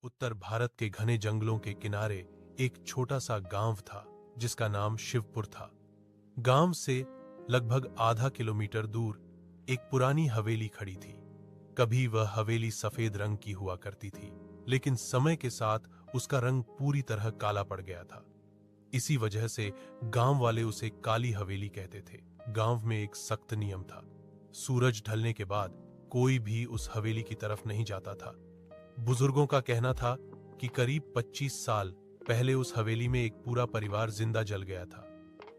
उत्तर भारत के घने जंगलों के किनारे एक छोटा सा गांव था जिसका नाम शिवपुर था। गांव से लगभग आधा किलोमीटर दूर एक पुरानी हवेली खड़ी थी। कभी वह हवेली सफेद रंग की हुआ करती थी, लेकिन समय के साथ उसका रंग पूरी तरह काला पड़ गया था। इसी वजह से गांव वाले उसे काली हवेली कहते थे। गांव में एक सख्त नियम था, सूरज ढलने के बाद कोई भी उस हवेली की तरफ नहीं जाता था। बुजुर्गों का कहना था कि करीब 25 साल पहले उस हवेली में एक पूरा परिवार जिंदा जल गया था।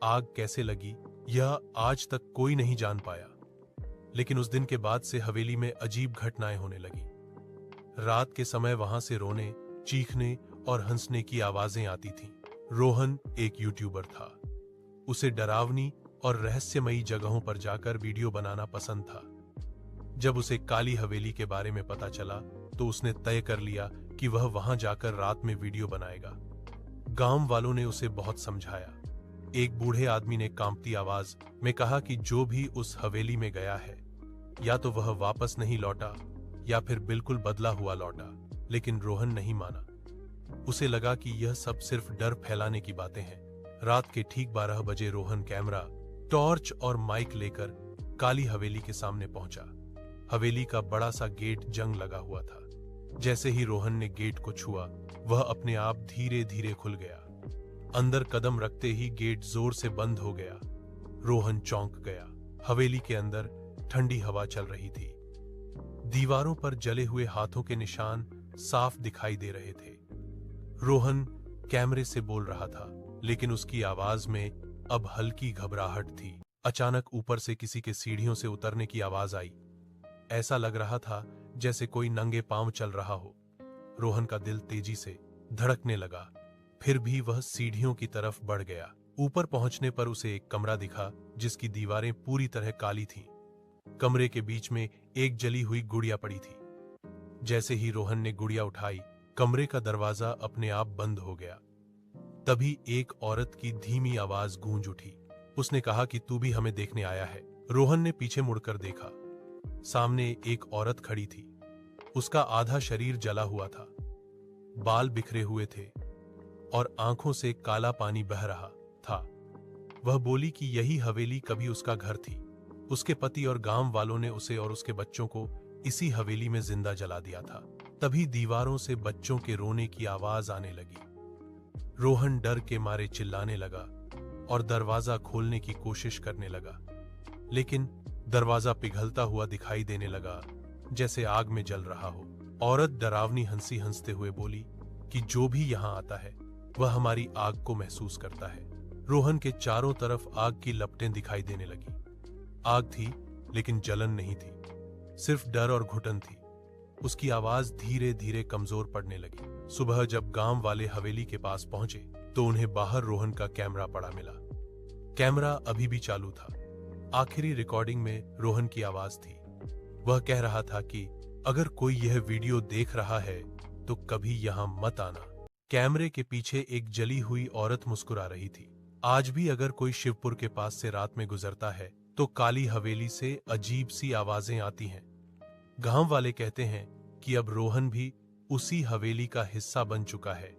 आग कैसे लगी यह आज तक कोई नहीं जान पाया, लेकिन उस दिन के बाद से हवेली में अजीब घटनाएं होने लगी। रात के समय वहां से रोने, चीखने और हंसने की आवाजें आती थीं। रोहन एक यूट्यूबर था। उसे डरावनी और रहस्यमयी जगहों पर जाकर वीडियो बनाना पसंद था। जब उसे काली हवेली के बारे में पता चला तो उसने तय कर लिया कि वह वहां जाकर रात में वीडियो बनाएगा। गांव वालों ने उसे बहुत समझाया। एक बूढ़े आदमी ने कांपती आवाज में कहा कि जो भी उस हवेली में गया है, या तो वह वापस नहीं लौटा या फिर बिल्कुल बदला हुआ लौटा। लेकिन रोहन नहीं माना। उसे लगा कि यह सब सिर्फ डर फैलाने की बातें हैं। रात के ठीक 12 बजे रोहन कैमरा, टॉर्च और माइक लेकर काली हवेली के सामने पहुंचा। हवेली का बड़ा सा गेट जंग लगा हुआ था। जैसे ही रोहन ने गेट को छुआ, वह अपने आप धीरे धीरे खुल गया। अंदर कदम रखते ही गेट जोर से बंद हो गया। रोहन चौंक गया। हवेली के अंदर ठंडी हवा चल रही थी। दीवारों पर जले हुए हाथों के निशान साफ दिखाई दे रहे थे। रोहन कैमरे से बोल रहा था, लेकिन उसकी आवाज में अब हल्की घबराहट थी। अचानक ऊपर से किसी के सीढ़ियों से उतरने की आवाज आई। ऐसा लग रहा था जैसे कोई नंगे पांव चल रहा हो। रोहन का दिल तेजी से धड़कने लगा। फिर भी वह सीढ़ियों की तरफ बढ़ गया। ऊपर पहुंचने पर उसे एक कमरा दिखा जिसकी दीवारें पूरी तरह काली थीं। कमरे के बीच में एक जली हुई गुड़िया पड़ी थी। जैसे ही रोहन ने गुड़िया उठाई, कमरे का दरवाजा अपने आप बंद हो गया। तभी एक औरत की धीमी आवाज गूंज उठी। उसने कहा कि तू भी हमें देखने आया है। रोहन ने पीछे मुड़कर देखा। सामने एक औरत खड़ी थी। उसका आधा शरीर जला हुआ था, बाल बिखरे हुए थे और आंखों से काला पानी बह रहा था। वह बोली कि यही हवेली कभी उसका घर थी। उसके पति और गांव वालों ने उसे और उसके बच्चों को इसी हवेली में जिंदा जला दिया था। तभी दीवारों से बच्चों के रोने की आवाज आने लगी। रोहन डर के मारे चिल्लाने लगा और दरवाजा खोलने की कोशिश करने लगा, लेकिन दरवाजा पिघलता हुआ दिखाई देने लगा, जैसे आग में जल रहा हो। औरत डरावनी हंसी हंसते हुए बोली कि जो भी यहां आता है वह हमारी आग को महसूस करता है। रोहन के चारों तरफ आग की लपटें दिखाई देने लगी। आग थी, लेकिन जलन नहीं थी, सिर्फ डर और घुटन थी। उसकी आवाज धीरे धीरे कमजोर पड़ने लगी। सुबह जब गांव वाले हवेली के पास पहुंचे तो उन्हें बाहर रोहन का कैमरा पड़ा मिला। कैमरा अभी भी चालू था। आखिरी रिकॉर्डिंग में रोहन की आवाज थी। वह कह रहा था कि अगर कोई यह वीडियो देख रहा है तो कभी यहां मत आना। कैमरे के पीछे एक जली हुई औरत मुस्कुरा रही थी। आज भी अगर कोई शिवपुर के पास से रात में गुजरता है तो काली हवेली से अजीब सी आवाजें आती हैं। गांव वाले कहते हैं कि अब रोहन भी उसी हवेली का हिस्सा बन चुका है।